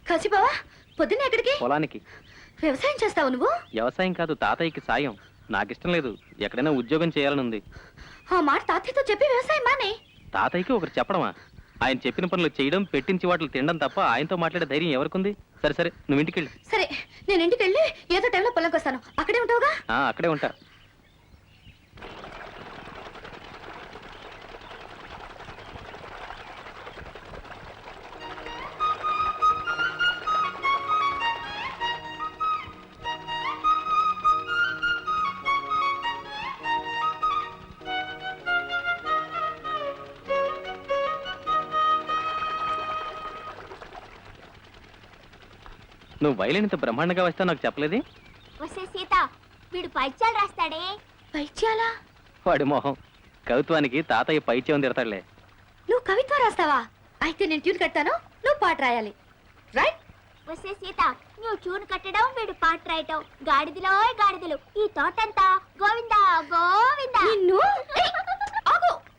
కాశీబావా పొద్దున్న ఎక్కడికి? పొలానికి. వ్యవసాయం చేస్తావు నువ్వు? వ్యవసాయం కాదు, తాతయ్యకి సాయం. నాకిష్టం లేదు, ఎక్కడైనా ఉద్యోగం చేయాలని ఉంది. ఆ మాట తాతయ్యతో చెప్పి వ్యవసాయం మానే. తాతయ్యకి ఒకరు చెప్పడమా? ఆయన చెప్పిన పనులు చేయడం, పెట్టించి వాటిని తినడం తప్ప ఆయనతో మాట్లాడే ధైర్యం ఎవరికుంది? సరే సరే, నువ్వు ఇంటికి వెళ్ళు. సరే, నేను ఇంటికి వెళ్ళి ఏదో టైంలో పొలంకి వస్తాను. అక్కడే ఉంటావుగా? అక్కడే ఉంటా. నువ్వు వైలిన్ ఇంత బ్రహ్మాండంగా వస్తావు నాకు చెప్పలేది? వస్తే సీత, వీడు పైత్యాలు రాస్తాడే. పైత్యాలా? వాడి మొహం. కవిత్వానికి తాతయ్య పైత్యం తిడతాడులే. నువ్వు కవిత్వం రాస్తావా? అయితే నేను ట్యూన్ కట్టాను, నువ్వు పాట రాయాలి. రైట్? వస్తే సీత, నువ్వు ట్యూన్ కట్టడం, వీడు పాట రాయటం. గాడిదలో గాడిదలు, ఈ తోటంతా